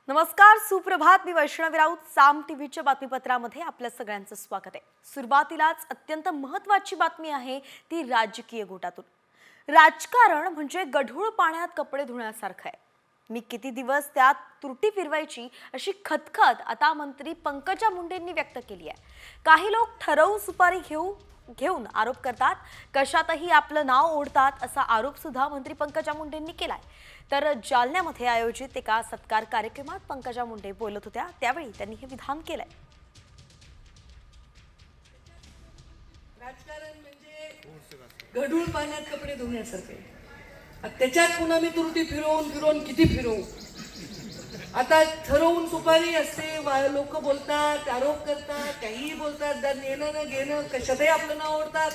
नमस्कार, सुप्रभात. मी वैष्णवी राऊत. साम टीव्हीच्या बातमीपत्रामध्ये आपल्या सगळ्यांचं स्वागत आहे. सुरुवातीलाच अत्यंत महत्त्वाची बातमी आहे ती राजकीय गोटातून. राजकारण म्हणजे गढूळ पाण्यात कपडे धुण्यासारखं आहे. मी किती दिवस त्यात तुरटी फिरवायची अशी खतखत आता मंत्री पंकजा मुंडेंनी व्यक्त केली आहे. काही लोक ठरवून सुपारी घेऊन आरोप करतात, कशातही आपलं नाव ओढतात असा आरोप सुद्धा मंत्री पंकजा मुंडेंनी केलाय. तर जालन्यामध्ये आयोजित एका सत्कार कार्यक्रमात पंकजा मुंडे बोलत होत्या, त्यावेळी त्यांनी हे विधान केलंय. राजकारण म्हणजे गढूळ पाण्यात कपडे धुण्यासारखे. त्याच्यात पुन्हा मी तुरटी फिरवून किती फिरवू. आता ठरवून सुपारी असते, लोक बोलतात, आरोप करतात, काहीही बोलतात, नेणं न घेणं, कशातही आपलं नाव ओढतात.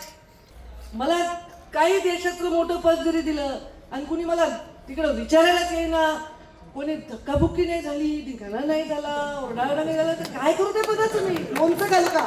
मला काही देशातलं मोठं पद जरी दिलं आणि कुणी मला तिकडं विचारायलाच येईना, कोणी धक्काबुक्की नाही झाली, धिंगाणा नाही झाला, ओरडाओरडा नाही झाला, तर काय करू ते पदाचं मी लोणचं घाल का.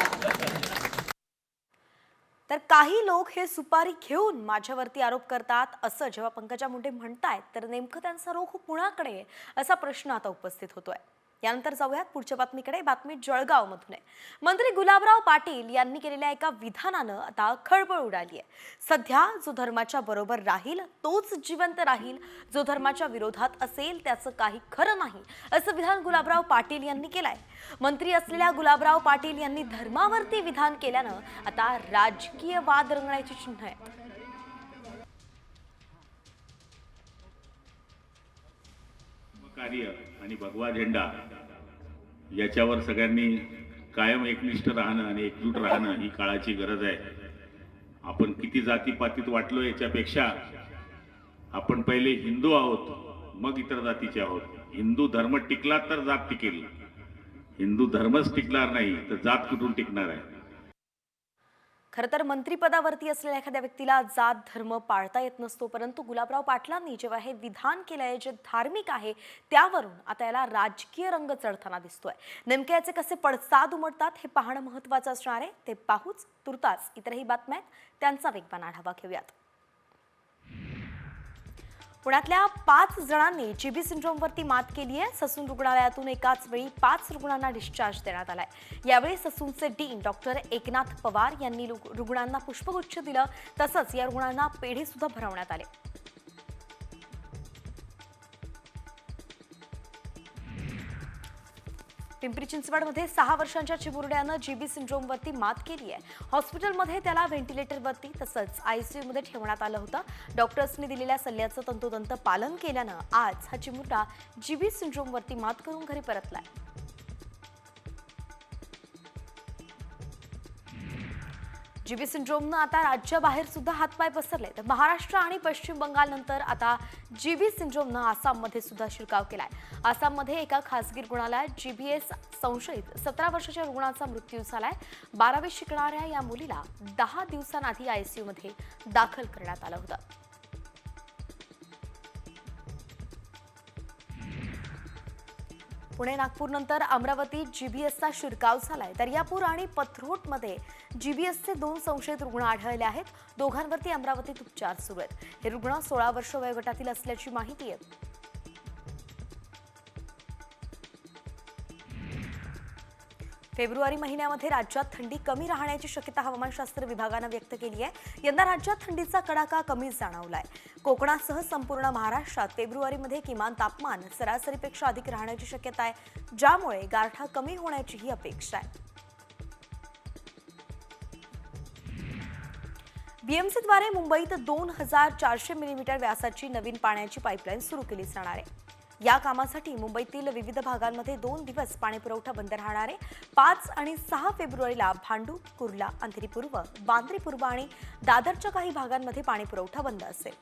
तर काही लोक हे सुपारी घेऊन माझ्यावरती आरोप करतात असं जेव्हा पंकजा मुंडे म्हणतायत, तर नेमकं त्यांचा रोख कुणाकडे आहे असा प्रश्न आता उपस्थित होतोय. यानंतर जाऊयात पुढच्या बातमीकडे. बातमी जळगावमधून आहे. मंत्री गुलाबराव पाटील यांनी केलेल्या एका विधानानं आता खळबळ उडाली आहे. सध्या जो धर्माच्या बरोबर राहील तोच जिवंत राहील, जो धर्माच्या विरोधात असेल त्याचं काही खरं नाही असं विधान गुलाबराव पाटील यांनी केलंय. मंत्री असलेल्या गुलाबराव पाटील यांनी धर्मावरती विधान केल्यानं आता राजकीय वाद रंगण्याची चिन्ह आहेत. कार्य आणि भगवा झेंडा याच्यावर सगळ्यांनी कायम एकनिष्ठ राहणं आणि एकजूट राहणं ही काळाची गरज आहे. आपण किती जातीपातीत वाटलो याच्यापेक्षा आपण पहिले हिंदू आहोत, मग इतर जातीचे आहोत. हिंदू धर्म टिकला तर जात टिकेल, हिंदू धर्मच टिकणार नाही तर जात कुठून टिकणार आहे. खरं तर मंत्रिपदावरती असलेल्या एखाद्या व्यक्तीला जात धर्म पाळता येत नसतो, परंतु गुलाबराव पाटलांनी जेव्हा हे विधान केलंय जे धार्मिक आहे त्यावरून आता याला राजकीय रंग चढताना दिसतोय. नेमके याचे कसे पडसाद उमटतात हे पाहणं महत्त्वाचं असणार आहे. ते पाहूच तुर्तास इतरही बातम्या आहेत, त्यांचा वेगवान आढावा घेऊयात. पुण्यातल्या 5 जणांनी जीबी सिंड्रोमवरती मात केली आहे. ससून रुग्णालयातून एकाच वेळी 5 रुग्णांना डिस्चार्ज देण्यात आलाय. यावेळी ससूनचे डीन डॉक्टर एकनाथ पवार यांनी रुग्णांना पुष्पगुच्छ दिलं, तसंच या रुग्णांना पेढे सुद्धा भरवण्यात आले. पिंपरी चिंचवडमध्ये 6 वर्षांच्या चिमुरड्यानं जीबी सिंड्रोमवरती मात केली आहे. हॉस्पिटलमध्ये त्याला व्हेंटिलेटरवरती तसंच आयसीयूमध्ये ठेवण्यात आलं होतं. डॉक्टर्सनी दिलेल्या सल्ल्याचं तंतोतंत पालन केल्यानं आज हा चिमुरडा जीबी सिंड्रोमवरती मात करून घरी परतलाय. जीबी सिंड्रोमनं आता राज्याबाहेर सुद्धा हातपाय पसरले. तर महाराष्ट्र आणि पश्चिम बंगालनंतर आता जीबी सिंड्रोमनं आसाममध्ये सुद्धा शिरकाव केलाय. आसाममध्ये एका खासगी रुग्णालयात जीबीएस संशयित 17 वर्षाच्या रुग्णाचा मृत्यू झालाय. 12वी शिकणाऱ्या या मुलीला 10 दिवसांआधी आयसीयूमध्ये दाखल करण्यात आलं होतं. पुणे नागपूर नंतर अमरावतीत जीबीएसचा शिरकाव झालाय. दर्यापूर आणि पथरोटमध्ये जीबीएसचे 2 संशयित रुग्ण आढळले आहेत. दोघांवरती अमरावतीत उपचार सुरू आहेत. हे रुग्ण 16 वर्ष वयोगटातील असल्याची माहिती आहे. फेब्रुवारी महिन्यामध्ये राज्यात थंडी कमी राहण्याची शक्यता हवामानशास्त्र विभागानं व्यक्त केली आहे. यंदा राज्यात थंडीचा कडाका कमीच जाणवलाय. कोकणासह संपूर्ण महाराष्ट्रात फेब्रुवारीमध्ये किमान तापमान सरासरीपेक्षा अधिक राहण्याची शक्यता आहे, ज्यामुळे गारठा कमी होण्याचीही अपेक्षा आहे. बीएमसीद्वारे मुंबईत 2400 मिलीमीटर व्यासाची नवीन पाण्याची पाईपलाईन सुरू केली जाणार आहे. या कामासाठी मुंबईतील विविध भागांमध्ये 2 दिवस पाणीपुरवठा बंद राहणार आहे. 5 आणि 6 फेब्रुवारीला भांडूप, कुर्ला, अंधेरी पूर्व, वांद्रे पूर्व आणि दादरच्या काही भागांमध्ये पाणीपुरवठा बंद असेल.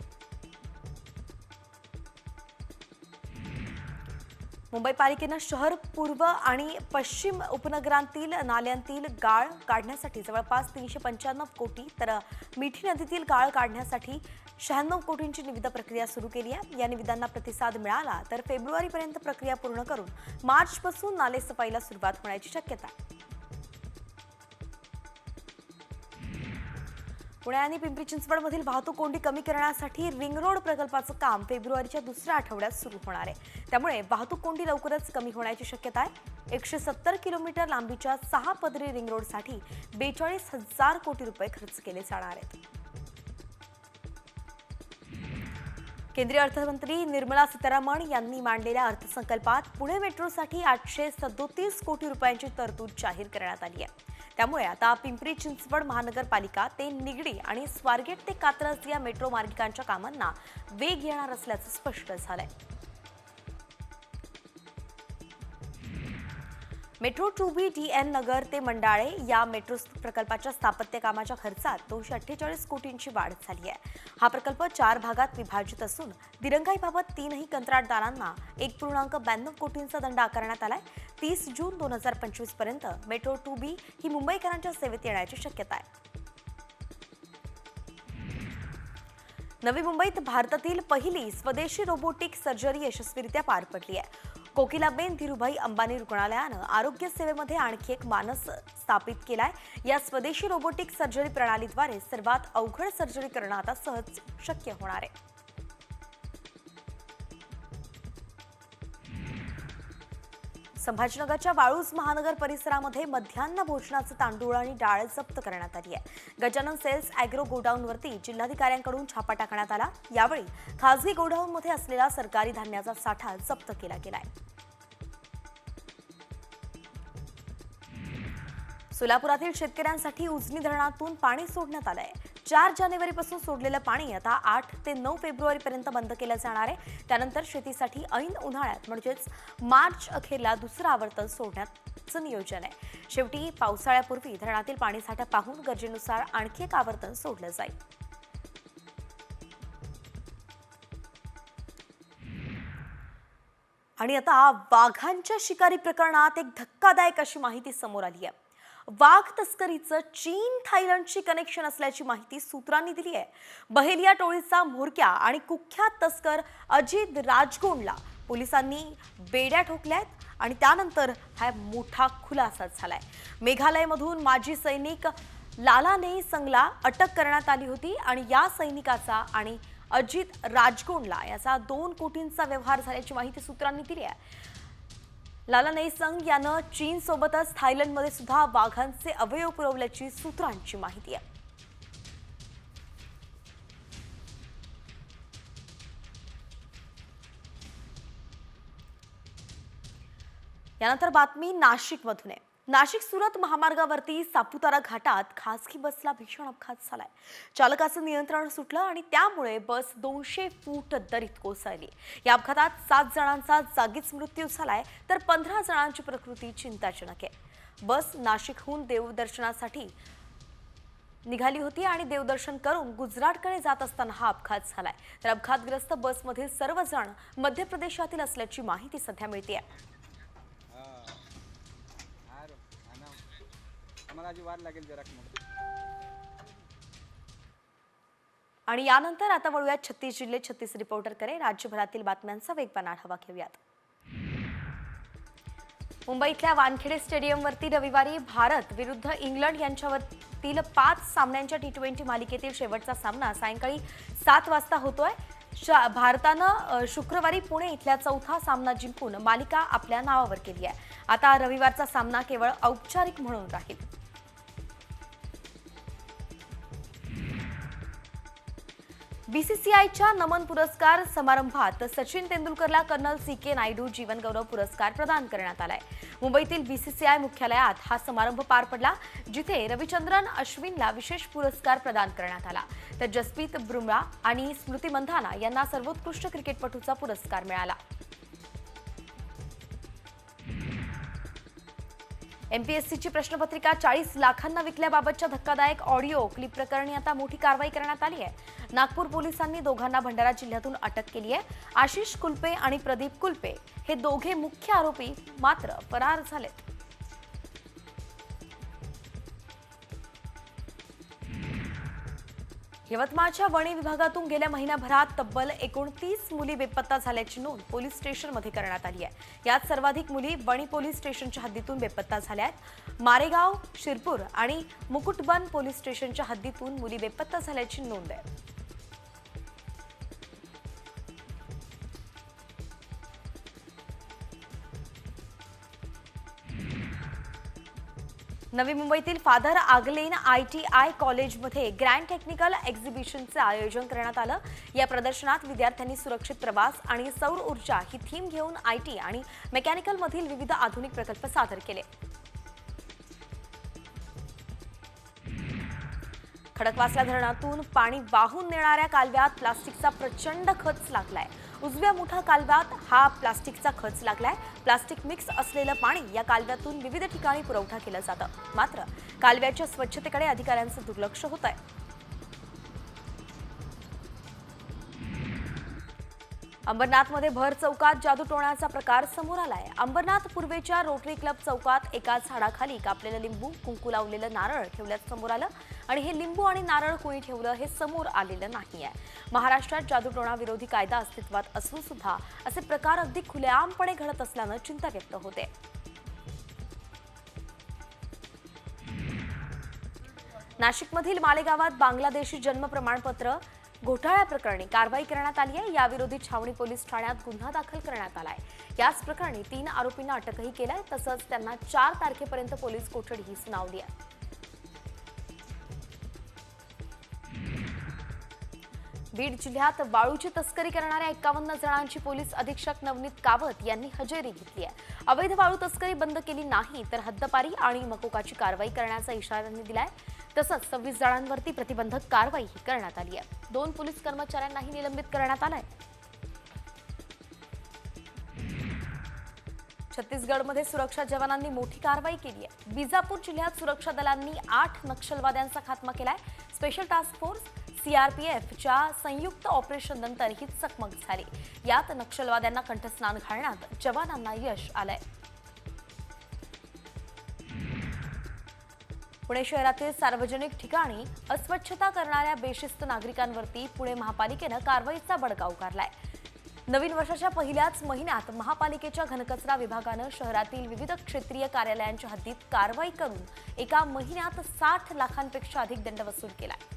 मुंबई पालिकेनं शहर, पूर्व आणि पश्चिम उपनगरांतील नाल्यांतील गाळ काढण्यासाठी जवळपास 395 कोटी, तर मिठी नदीतील गाळ काढण्यासाठी 96 कोटींची निविदा प्रक्रिया सुरू केली आहे. या निविदांना प्रतिसाद मिळाला तर फेब्रुवारीपर्यंत प्रक्रिया पूर्ण करून मार्चपासून नाले सफाईला सुरुवात होण्याची शक्यता आहे. पुणे आणि पिंपरी चिंचवडमधील वाहतूक कोंडी कमी करण्यासाठी रिंग रोड प्रकल्पाचं काम फेब्रुवारीच्या दुसऱ्या आठवड्यात सुरू होणार आहे. त्यामुळे वाहतूक कोंडी लवकरच कमी होण्याची शक्यता आहे. 170 किलोमीटर लांबीच्या 6 पदरी रिंग रोडसाठी 42,000 कोटी रुपये खर्च केले जाणार आहेत. केंद्रीय अर्थमंत्री निर्मला सीतारामन यांनी मांडलेल्या अर्थसंकल्पात पुणे मेट्रोसाठी 837 कोटी रुपयांची तरतूद जाहीर करण्यात आली आहे. त्यामुळे आता पिंपरी चिंचवड महानगरपालिका ते निगडी आणि स्वारगेट ते कात्रज या मेट्रो मार्गिकांच्या कामांना वेग येणार असल्याचं स्पष्ट झालंय. मेट्रो 2B DN नगर ते मंडाळे या मेट्रो प्रकल्पाच्या स्थापत्य कामाच्या खर्चात 248 कोटींची वाढ झाली आहे. हा प्रकल्प 4 भागात विभाजित असून दिरंगाईबाबत 3ही कंत्राटदारांना 1.92 कोटींचा दंड आकारण्यात आलाय. 30 जून 2025 पर्यंत मेट्रो 2B ही मुंबईकरांच्या सेवेत येण्याची शक्यता आहे. नवी मुंबईत भारतातील पहिली स्वदेशी रोबोटिक सर्जरी यशस्वीरित्या पार पडली आहे. कोकिलाबेन धीरूभाई अंबानी रुग्णालयानं आरोग्य सेवेमध्ये आणखी एक मानस स्थापित केलाय. या स्वदेशी रोबोटिक सर्जरी प्रणालीद्वारे सर्वात अवघड सर्जरी करणं आता सहज शक्य होणार आहे. संभाजीनगरच्या वाळूज महानगर परिसरामध्ये मध्यान्ह भोजनाचं तांदूळ आणि डाळ जप्त करण्यात आली आहे. गजानन सेल्स अॅग्रो गोडाऊनवरती जिल्हाधिकाऱ्यांकडून छापा टाकण्यात आला. यावेळी खासगी गोडाऊनमध्ये असलेला सरकारी धान्याचा साठा जप्त केला गेलाय. सोलापुरातील शेतकऱ्यांसाठी उजनी धरणातून पाणी सोडण्यात आलंय. 4 जानेवारीपासून सोडलेलं पाणी आता 8 ते 9 फेब्रुवारीपर्यंत बंद केलं जाणार आहे. त्यानंतर शेतीसाठी ऐन उन्हाळ्यात म्हणजेच मार्च अखेरला दुसरं आवर्तन सोडण्याचं नियोजन आहे. शेवटी पावसाळ्यापूर्वी धरणातील पाणीसाठा पाहून गरजेनुसार आणखी एक आवर्तन सोडलं जाईल. आणि आता वाघांच्या शिकारी प्रकरणात एक धक्कादायक अशी माहिती समोर आली आहे. वाघ तस्करीचं चीन थायलंडशी कनेक्शन असल्याची माहिती सूत्रांनी दिली आहे. बहेलिया टोळीचा म्होरक्या आणि कुख्यात तस्कर अजित राजगोंडला पोलिसांनी बेड्या ठोकल्यात आणि त्यानंतर हा मोठा खुलासा झालाय. मेघालयमधून माजी सैनिक लालाने संगला अटक करण्यात आली होती आणि या सैनिकाचा आणि अजित राजगोंडला याचा 2 कोटींचा व्यवहार झाल्याची माहिती सूत्रांनी दिली आहे. लाला नेसंग यानं चीनसोबतच थायलंडमध्ये सुद्धा वाघांचे अवयव पुरवल्याची सूत्रांची माहिती आहे. यानंतर बातमी नाशिकमधून आहे. नाशिक सुरत महामार्गावरती सापुतारा घाटात खासगी बसला भीषण अपघात झालाय. चालकाचं नियंत्रण सुटलं आणि त्यामुळे बस 200 फूट दरीत कोसळली. या अपघातात 7 जणांचा जागीच मृत्यू झालाय तर 15 जणांची प्रकृती चिंताजनक आहे. बस नाशिकहून देवदर्शनासाठी निघाली होती आणि देवदर्शन करून गुजरातकडे जात असताना हा अपघात झालाय. तर अपघातग्रस्त बसमधील सर्वजण मध्य प्रदेशातील असल्याची माहिती सध्या मिळते. आणि यानंतर आता वळूयात 36 जिल्हे 36 रिपोर्टरकडे. राज्यभरातील बातम्यांचा वेगवान आढावा घेऊयात. मुंबईतल्या वानखेडे स्टेडियमवरती रविवारी भारत विरुद्ध इंग्लंड यांच्यावरील 5 सामन्यांच्या T20 मालिकेतील शेवटचा सामना सायंकाळी 7 वाजता होतोय. भारतानं शुक्रवारी पुणे इथल्या 4था सामना जिंकून मालिका आपल्या नावावर केली आहे. आता रविवारचा सामना केवळ औपचारिक म्हणून राहील. बीसीसीआयच्या नमन पुरस्कार समारंभात सचिन तेंडुलकरला कर्नल CK नायडू जीवनगौरव पुरस्कार प्रदान करण्यात आलाय. मुंबईतील बीसीसीआय मुख्यालयात हा समारंभ पार पडला, जिथे रविचंद्रन अश्विनला विशेष पुरस्कार प्रदान करण्यात आला. तर जसप्रीत बुमराह आणि स्मृती मंधाना यांना सर्वोत्कृष्ट क्रिकेटपटूचा पुरस्कार मिळाला. MPSCची प्रश्नपत्रिका 40 लाखांना विकल्याबाबतच्या धक्कादायक ऑडिओ क्लिप प्रकरणी आता मोठी कारवाई करण्यात आली आहे. नागपूर पोलिसांनी दोघांना भंडारा जिल्ह्यातून अटक केली आहे. आशिष कुलपे आणि प्रदीप कुलपे हे दोघे मुख्य आरोपी मात्र फरार झालेत. यवतमाळच्या वणी विभागातून गेल्या महिनाभरात तब्बल 29 मुली बेपत्ता झाल्याची नोंद पोलीस स्टेशनमध्ये करण्यात आली आहे। यात सर्वाधिक मुली वणी पोलीस स्टेशनच्या हद्दीतून बेपत्ता झाल्या आहेत। मारेगाव, शिरपूर आणि मुकुटबन पोलीस स्टेशनच्या हद्दीतून मुली बेपत्ता झाल्याची नोंद आहे। नवी मुंबईतील फादर आगलेन ITI कॉलेजमध्ये ग्रँड टेक्निकल एक्झिबिशनचे आयोजन करण्यात आलं। या प्रदर्शनात विद्यार्थ्यांनी सुरक्षित प्रवास आणि सौर ऊर्जा ही थीम घेऊन IT आणि मेकॅनिकलमधील विविध आधुनिक प्रकल्प सादर केले। खडकवासला धरणातून पाणी वाहून नेणाऱ्या कालव्यात प्लास्टिकचा प्रचंड खच लागलाय। उजव्या मुठा कालव्यात हा प्लास्टिकचा खच लागलाय। प्लास्टिक मिक्स असलेलं पाणी या कालव्यातून विविध ठिकाणी पुरवठा केला जातं, मात्र कालव्याच्या स्वच्छतेकडे अधिकाऱ्यांचं दुर्लक्ष होत आहे। अंबरनाथमध्ये भर चौकात जादूटोण्याचा प्रकार समोर आलाय। अंबरनाथ पूर्वेच्या रोटरी क्लब चौकात एका झाडाखाली कापलेलं लिंबू, कुंकू लावलेलं नारळ ठेवल्याचं समोर आलं आणि हे लिंबू आणि नारळ कोणी ठेवलं हे समोर आलेलं नाहीये। महाराष्ट्रात जादूटोणा विरोधी कायदा अस्तित्वात असून सुद्धा असे प्रकार अगदी खुलेआमपणे घडत असल्यानं चिंता व्यक्त होते। नाशिकमधील मालेगावात बांगलादेशी जन्म प्रमाणपत्र घोटाळ्याप्रकरणी कारवाई करण्यात आली आहे। याविरोधी छावणी पोलीस ठाण्यात गुन्हा दाखल करण्यात आलाय। याच प्रकरणी 3 आरोपींना अटकही केलाय, तसंच त्यांना 4 तारखेपर्यंत पोलीस कोठडीही सुनावली आहे। बीड जिल्ह्यात वाळूची तस्करी करणाऱ्या 51 जणांची पोलीस अधीक्षक नवनीत कावत यांनी हजेरी घेतली आहे। अवैध वाळू तस्करी बंद केली नाही तर हद्दपारी आणि मकोकाची कारवाई करण्याचा इशारा त्यांनी दिलाय। तसंच 26 जणांवरती प्रतिबंधक कारवाईही करण्यात आली आहे। 2 पोलीस कर्मचाऱ्यांनाही निलंबित करण्यात आलंय। छत्तीसगडमध्ये सुरक्षा जवानांनी मोठी कारवाई केली आहे। बिजापूर जिल्ह्यात सुरक्षा दलांनी 8 नक्षलवाद्यांचा खात्मा केलाय। स्पेशल टास्क फोर्स CRPFच्या संयुक्त ऑपरेशननंतर ही चकमक झाली। यात नक्षलवाद्यांना कंठस्नान घालण्यात जवानांना यश आलंय। पुणे शहरातील सार्वजनिक ठिकाणी अस्वच्छता करणाऱ्या बेशिस्त नागरिकांवरती पुणे महापालिकेनं कारवाईचा बडगा उगारलाय। नवीन वर्षाच्या पहिल्याच महिन्यात महापालिकेच्या घनकचरा विभागानं शहरातील विविध क्षेत्रीय कार्यालयांच्या हद्दीत कारवाई करून एका महिन्यात 60 लाखांपेक्षा अधिक दंड वसूल केलाय।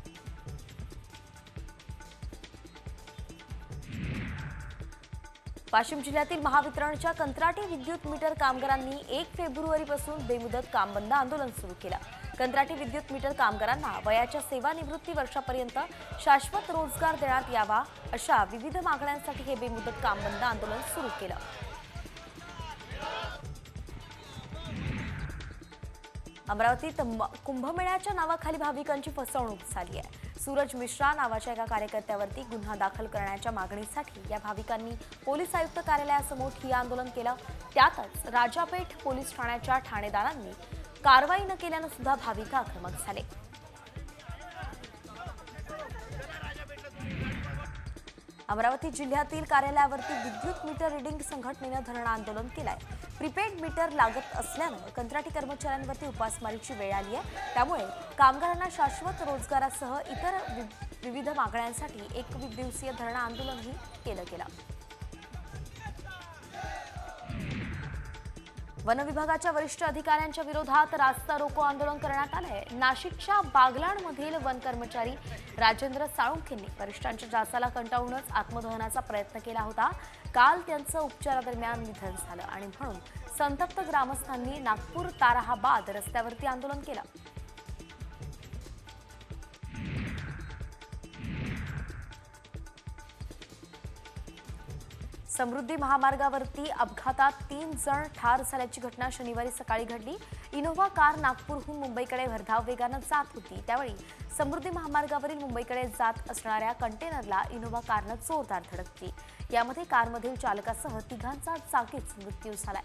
वाशिम जिल्ह्यातील महावितरणच्या कंत्राटी विद्युत मीटर कामगारांनी 1 फेब्रुवारीपासून बेमुदत काम बंद आंदोलन सुरू केलं। कंत्राटी विद्युत मीटर कामगारांना वयाच्या सेवानिवृत्ती वर्षापर्यंत शाश्वत रोजगार देण्यात यावा अशा विविध मागण्यांसाठी हे बेमुदत काम बंद आंदोलन सुरू केलं। अमरावतीत कुंभमेळ्याच्या नावाखाली भाविकांची फसवणूक झाली आहे। सूरज मिश्रा नावाच्या एका कार्यकर्त्यावरती गुन्हा दाखल करण्याच्या मागणीसाठी या भाविकांनी पोलीस आयुक्त कार्यालयासमोर ठिय्या आंदोलन केलं। त्यातच राजापेठ पोलीस ठाण्याच्या ठाणेदारांनी कारवाई न केल्यानं सुद्धा भाविक आक्रमक झाले। अमरावती जिल्ह्यातील कार्यालयावरती विद्युत मीटर रिडिंग संघटनेनं धरणं आंदोलन केलंय। प्रीपेड मीटर लागत असल्यानं कंत्राटी कर्मचाऱ्यांवरती उपासमारीची वेळ आली आहे। त्यामुळे कामगारांना शाश्वत रोजगारासह इतर विविध मागण्यांसाठी 1 दिवसीय धरणं आंदोलनही केलं गेलं। वन विभागाच्या वरिष्ठ अधिकाऱ्यांच्या विरोधात रास्ता रोको आंदोलन करण्यात आलंय। नाशिकच्या बागलाणमधील वन कर्मचारी राजेंद्र साळुंखेंनी वरिष्ठांच्या जाचाला कंटाळूनच आत्मदहनाचा प्रयत्न केला होता। काल त्यांचं उपचारादरम्यान निधन झालं आणि म्हणून संतप्त ग्रामस्थांनी नागपूर ताराहाबाद रस्त्यावरती आंदोलन केलं। समृद्धी महामार्गावरती अपघातात 3 जण ठार झाल्याची घटना शनिवारी सकाळी घडली। इनोव्हा कार नागपूरहून मुंबईकडे भरधाव वेगानं जात होती। त्यावेळी समृद्धी महामार्गावरील मुंबईकडे जात असणाऱ्या कंटेनरला इनोव्हा कारनं जोरदार धडकली। यामध्ये कारमधील चालकासह 3घांचा जागीच मृत्यू झालाय।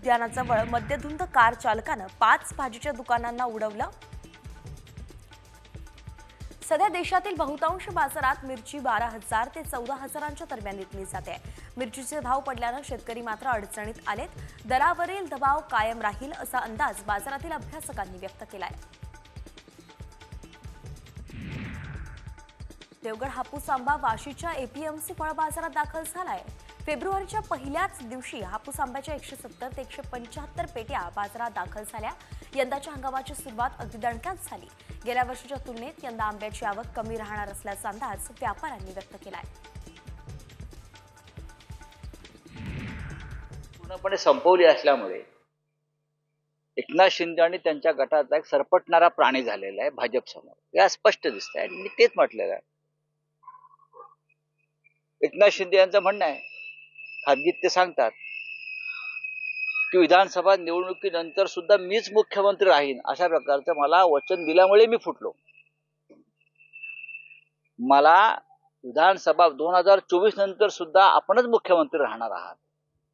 उद्यानाजवळ मद्यधुंद कार चालकानं 5 भाजीच्या दुकानांना उडवलं. सध्या देशातील बहुतांश बाजारात मिरची 12,000 ते 14,000च्या दरम्यान विकली जाते. मिरचीचे भाव पडल्यानं शेतकरी मात्र अडचणीत आलेत. दरावरील दबाव कायम राहील असा अंदाज बाजारातील अभ्यासकांनी व्यक्त केलाय. देवगड हापूस आंबा वाशीच्या एपीएमसी फळ बाजारात दाखल झालाय. फेब्रुवारीच्या पहिल्याच दिवशी हापूस आंब्याच्या 170 ते 175 पेट्या बाजारात दाखल झाल्या. यंदाच्या हंगामाची सुरुवात अगदी दणक्यात झाली. गेल्या वर्षीच्या तुलनेत यंदा आंब्याची आवक कमी राहणार असल्याचा अंदाज व्यापाऱ्यांनी व्यक्त केलाय. पूर्णपणे संपवली असल्यामुळे एकनाथ शिंदे आणि त्यांच्या गटाचा एक सरपटणारा प्राणी झालेला आहे भाजप समोर. हे स्पष्ट दिसत आहे. मी तेच म्हटलेलं आहे. एकनाथ शिंदे यांचं म्हणणं आहे, खाजगीत ते सांगतात की विधानसभा निवडणुकीनंतर सुद्धा मीच मुख्यमंत्री राहीन अशा प्रकारचं मला वचन दिल्यामुळे मी फुटलो. मला विधानसभा 2024 नंतर सुद्धा आपणच मुख्यमंत्री राहणार आहात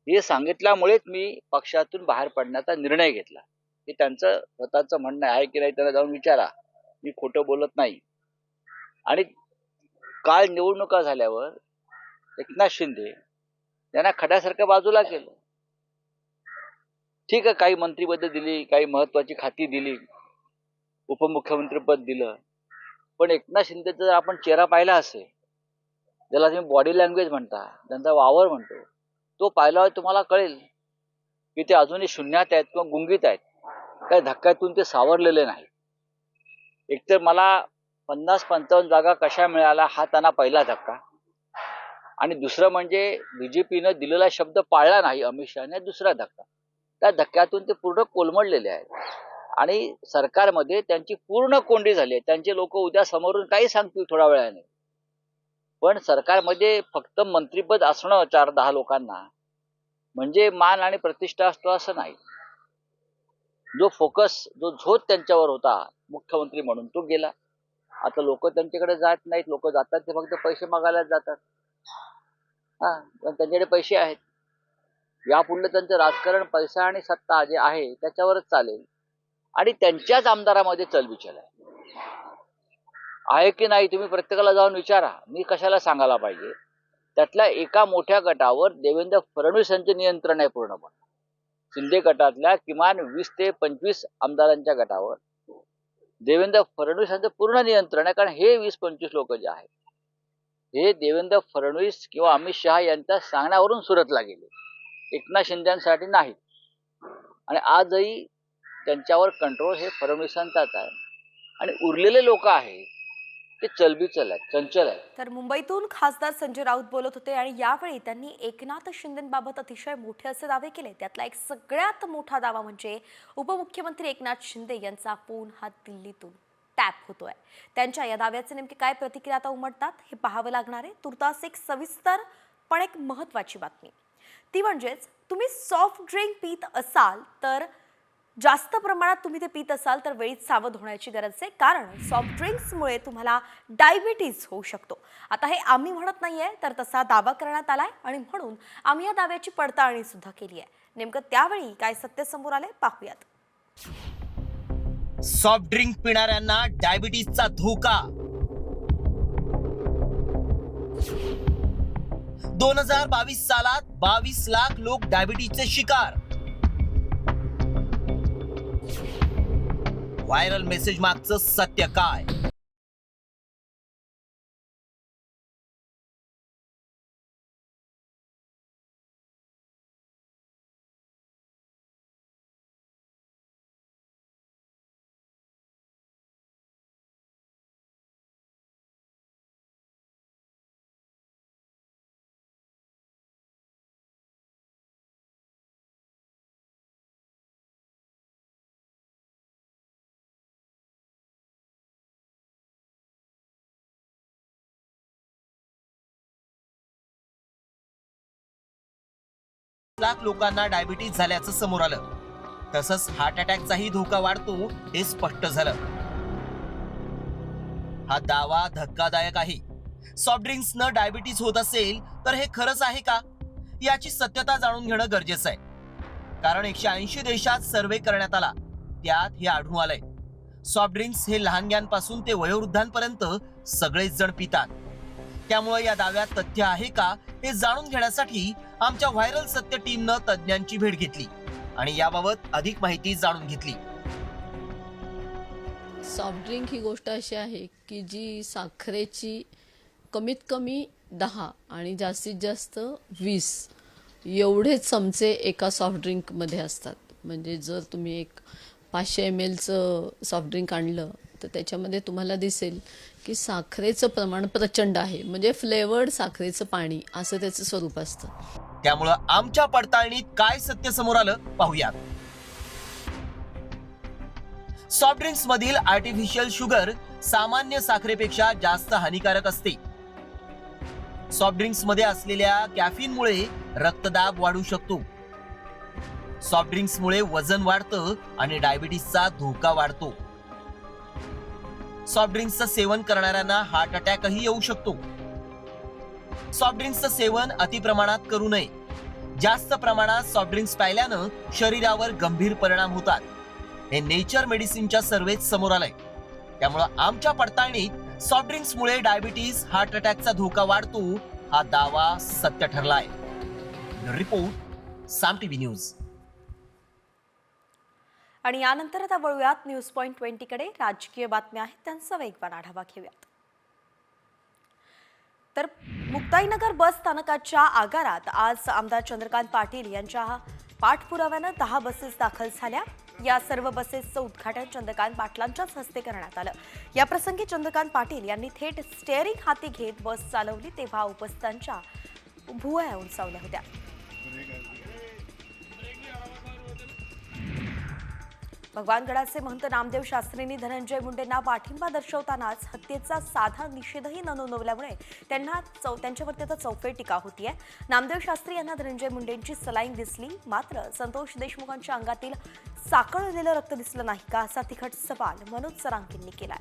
हे सांगितल्यामुळेच मी पक्षातून बाहेर पडण्याचा निर्णय घेतला. हे त्यांचं स्वतःचं म्हणणं आहे की नाही त्यांना जाऊन विचारा. मी खोटं बोलत नाही. आणि काल निवडणुका झाल्यावर एकनाथ शिंदे यांना खड्यासारखं बाजूला केलं. ठीक आहे, काही मंत्रिपद दिली, काही महत्वाची खाती दिली, उपमुख्यमंत्रीपद दिलं, पण एकनाथ शिंदेचा जर आपण चेहरा पाहिला असेल, ज्याला तुम्ही बॉडी लँग्वेज म्हणता, त्यांचा वावर म्हणतो, तो पाहिल्यावर तुम्हाला कळेल की ते अजूनही शून्यात आहेत किंवा गुंगीत आहेत. काही धक्क्यातून ते सावरलेले नाही. एकतर मला 50-55 जागा कशा मिळाल्या हा त्यांना पहिला धक्का, आणि दुसरं म्हणजे बीजेपीनं दिलेला शब्द पाळला नाही अमित शहाने, दुसरा धक्का. त्या धक्क्यातून ते पूर्ण कोलमडलेले आहेत आणि सरकारमध्ये त्यांची पूर्ण कोंडी झाली आहे. त्यांचे लोक उद्या समोरून काही सांगतील थोड्या वेळाने, पण सरकारमध्ये फक्त मंत्रीपद असणं 4-10 लोकांना म्हणजे मान आणि प्रतिष्ठा असतो असं नाही. जो फोकस, जो झोत त्यांच्यावर होता मुख्यमंत्री म्हणून, तो गेला. आता लोक त्यांच्याकडे जात नाहीत. लोक जातात ते फक्त पैसे मागायला जातात. त्यांच्याकडे पैसे आहेत. यापुढलं त्यांचं राजकारण पैसा आणि सत्ता जे आहे त्याच्यावरच चालेल. आणि त्यांच्याच आमदारामध्ये चलबिचल आहे की नाही तुम्ही प्रत्येकाला जाऊन विचारा. मी कशाला सांगायला पाहिजे. त्यातल्या एका मोठ्या गटावर देवेंद्र फडणवीस यांचे नियंत्रण आहे पूर्णपणे. शिंदे गटातल्या किमान 20 ते 25 आमदारांच्या गटावर देवेंद्र फडणवीस यांचं पूर्ण नियंत्रण आहे. कारण हे 20-25 लोक जे आहेत हे देवेंद्र फडणवीस किंवा अमित शहा यांच्या सांगण्यावरून सुरतला गेले, एकनाथ शिंदेसाठी नाही. आणि आजही त्यांच्यावर कंट्रोल हे फडणवीसांचाच आहे. आणि उरलेले लोक आहेत ते चलबिचल आहेत, चंचल आहेत. तर मुंबईतून खासदार संजय राऊत बोलत होते आणि यावेळी त्यांनी एकनाथ शिंदेबाबत अतिशय मोठे असे दावे केले. त्यातला एक सगळ्यात मोठा दावा म्हणजे उपमुख्यमंत्री एकनाथ शिंदे यांचा फोन हा दिल्लीतून टॅप होतोय. त्यांच्या या दाव्याचे नेमके काय प्रतिक्रिया आता उमटतात हे पाहावं लागणार आहे. तुर्तास एक सविस्तर पण एक महत्वाची बातमी, ती म्हणजेच तुम्ही सॉफ्ट ड्रिंक पीत असाल तर, जास्त प्रमाणात तुम्ही ते पीत असाल तर वेळीच सावध होण्याची गरज आहे. कारण सॉफ्ट ड्रिंक्समुळे तुम्हाला डायबिटीज होऊ शकतो. आता हे आम्ही म्हणत नाहीये, तर तसा दावा करण्यात आलाय आणि म्हणून आम्ही या दाव्याची पडताळणी सुद्धा केली आहे. नेमकं त्यावेळी काय सत्य समोर आलंय पाहूयात. सॉफ्ट ड्रिंक पिणाऱ्यांना डायबिटीजचा धोका. 2022 सालात 22 लाख लोक डायबिटीजचे शिकार. व्हायरल मेसेज मागचं सत्य काय? लाख लोकांना डायबिटीज झाल्याचं समोर आलं. तसंच हार्ट अटॅकचाही धोका वाढतो हे स्पष्ट झालं. हा दावा धक्कादायक आहे. सॉफ्ट ड्रिंक्सनं डायबिटीज होत असेल तर हे खरंच आहे का, याची सत्यता जाणून घेणं गरजेचं आहे. कारण 180 देशात सर्वे करण्यात आला, त्यात हे आढळून आलंय. सॉफ्ट ड्रिंक्स हे लहानग्यांपासून ते वयोवृद्धांपर्यंत सगळेच जण पितात. त्यामुळे या दाव्यात तथ्य आहे का हे जाणून घेण्यासाठी आमच्या व्हायरल सत्य टीमनं तज्ज्ञांची भेट घेतली आणि याबाबत अधिक माहिती जाणून घेतली. सॉफ्ट ड्रिंक ही गोष्ट अशी आहे की जी साखरेची कमीत कमी 10 आणि जास्तीत जास्त 20 एवढेच चमचे एका सॉफ्ट ड्रिंकमध्ये असतात. म्हणजे जर तुम्ही एक 500 mlचं सॉफ्ट ड्रिंक आणलं तर त्याच्यामध्ये तुम्हाला दिसेल की साखरेचं प्रमाण प्रचंड आहे. म्हणजे फ्लेवर्ड साखरेचं पाणी असं त्याचं स्वरूप असतं. त्यामुळं आमच्या पडताळणीत काय सत्य समोर आलं पाहूयात. सॉफ्ट ड्रिंक्स मधील आर्टिफिशियल शुगर सामान्य साखरेपेक्षा जास्त हानिकारक असते. सॉफ्ट ड्रिंक्स मध्ये असलेल्या कॅफीनमुळे रक्तदाब वाढू शकतो. सॉफ्ट ड्रिंक्स मुळे वजन वाढतं आणि डायबिटीसचा धोका वाढतो. सॉफ्ट ड्रिंक्सचं सेवन करणाऱ्यांना हार्ट अटॅकही येऊ शकतो. सॉफ्ट ड्रिंक्सचं सेवन अतिप्रमाणात करू नये. जास्त प्रमाणात सॉफ्ट ड्रिंक्स प्यायल्यानं शरीरावर गंभीर परिणाम होतात. हे नेचर मेडिसिनच्या सर्वेत समोर आलंय. त्यामुळं आमच्या पडताळणीत सॉफ्ट ड्रिंक्समुळे डायबिटीस, हार्ट अटॅकचा धोका वाढतो हा दावा सत्य ठरलाय. रिपोर्ट साम टीव्ही न्यूज. आणि यानंतर आता वळूयात न्यूज.20 कडे. राजकीय बातम्या आहेत, त्यांचा वेगवान आढावा घेऊयात. तर मुक्ताईनगर बस स्थानकाच्या आगारात आज आमदार चंद्रकांत पाटील यांच्या पाठपुराव्यानं 10 बसेस दाखल झाल्या. या सर्व बसेसचं उद्घाटन चंद्रकांत पाटलांच्याच हस्ते करण्यात आलं. या प्रसंगी चंद्रकांत पाटील यांनी थेट स्टेअरिंग हाती घेत बस चालवली, तेव्हा उपस्थितांच्या भुवया उंचावल्या होत्या. भगवानगडाचे महंत नामदेव शास्त्रींनी धनंजय मुंडेंना पाठिंबा दर्शवतानाच हत्येचा साधा निषेधही न नोंदवल्यामुळे त्यांच्यावरती आता चौफेर टीका होतीये. नामदेव शास्त्री यांना धनंजय मुंडेंची सलाईन दिसली, मात्र संतोष देशमुखांच्या अंगातील साकळलेलं रक्त दिसलं नाही का, असा तिखट सवाल मनोज सरांकींनी केलाय.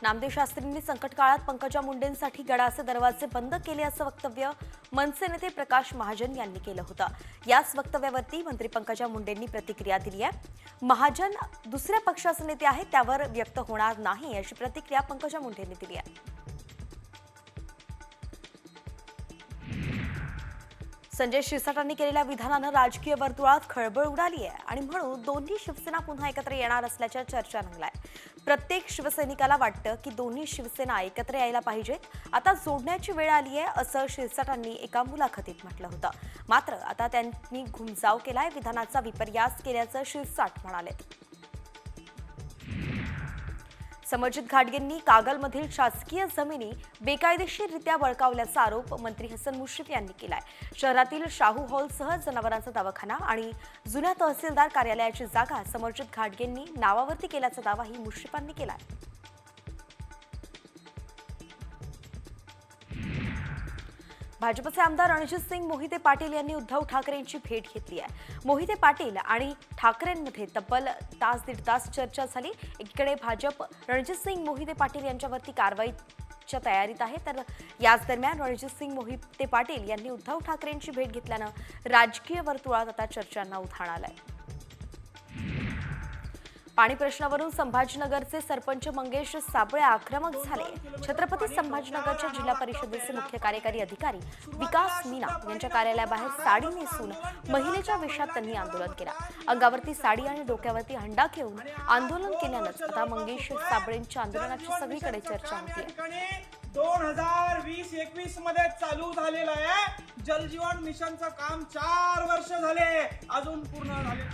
नामदेव शास्त्रींनी संकट काळात पंकजा मुंडेंसाठी गडाचे दरवाजे बंद केले असं वक्तव्य मनसे नेते प्रकाश महाजन यांनी केलं होतं. याच वक्तव्यावरती मंत्री पंकजा मुंडेंनी प्रतिक्रिया दिली आहे. महाजन दुसऱ्या पक्षाचे नेते आहेत, त्यावर व्यक्त होणार नाही अशी प्रतिक्रिया पंकजा मुंडेंनी दिली आहे. संजय शिरसाटांनी केलेल्या विधानानं राजकीय वर्तुळात खळबळ उडाली आहे आणि म्हणून दोन्ही शिवसेना पुन्हा एकत्र येणार असल्याच्या चर्चा रंगलाय. प्रत्येक शिवसैनिकाला वाटतं की दोन्ही शिवसेना एकत्र यायला पाहिजेत. आता जोडण्याची वेळ आली आहे असं शिरसाटांनी एका मुलाखतीत म्हटलं होतं. मात्र आता त्यांनी घुमजाव केलाय, विधानाचा विपर्यास केल्याचं शिरसाट म्हणाले. समरजित घाटगेंनी कागलमधील शासकीय जमिनी बेकायदेशीररित्या बळकावल्याचा आरोप मंत्री हसन मुश्रीफ यांनी केलाय. शहरातील शाहू हॉलसह जनावरांचा दवाखाना आणि जुन्या तहसीलदार कार्यालयाची जागा समरजित घाटगेंनी नावावरती केल्याचा दावाही मुश्रीफांनी केलाय. भाजपचे आमदार रणजितसिंग मोहिते पाटील यांनी उद्धव ठाकरेंची भेट घेतली आहे. मोहिते पाटील आणि ठाकरेंमध्ये तब्बल दीड तास चर्चा झाली. एकीकडे भाजप रणजितसिंग मोहिते पाटील यांच्यावरती कारवाईच्या तयारीत आहे, तर याच दरम्यान रणजितसिंग मोहिते पाटील यांनी उद्धव ठाकरेंची भेट घेतल्यानं राजकीय वर्तुळात आता चर्चांना उधाण आलंय. पाणी प्रश्नावरून संभाजीनगरचे सरपंच मंगेश साबळे आक्रमक झाले. छत्रपती संभाजीनगरच्या जिल्हा परिषदेचे मुख्य कार्यकारी अधिकारी विकास मीना यांच्या कार्यालयाबाहेर साडी नेसून महिलेच्या वेशात त्यांनी आंदोलन केलं. अंगावरती साडी आणि डोक्यावरती हंडा घेऊन आंदोलन केल्यानंच आता मंगेश साबळेंच्या आंदोलनाची सगळीकडे चर्चा होती. 2020-21 मध्ये चालू झालेलं आहे जलजीवन मिशनचं काम 4 वर्ष झाले, अजून पूर्ण झाले.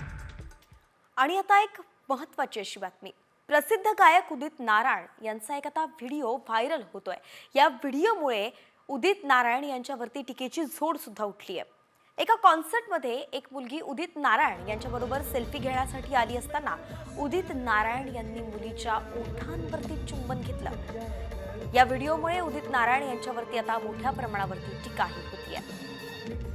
आणि आता एक महत्त्वाची अशी बातमी. प्रसिद्ध गायक उदित नारायण यांचा एक आता व्हिडिओ व्हायरल होतोय. या व्हिडिओमुळे उदित नारायण यांच्यावरती टीकेची झोड सुद्धा उठली आहे. एका कॉन्सर्टमध्ये एक मुलगी उदित नारायण यांच्याबरोबर सेल्फी घेण्यासाठी आली असताना उदित नारायण यांनी मुलीच्या ओठांवरती चुंबन घेतलं. या व्हिडिओमुळे उदित नारायण यांच्यावरती आता मोठ्या प्रमाणावरती टीकाही होती आहे.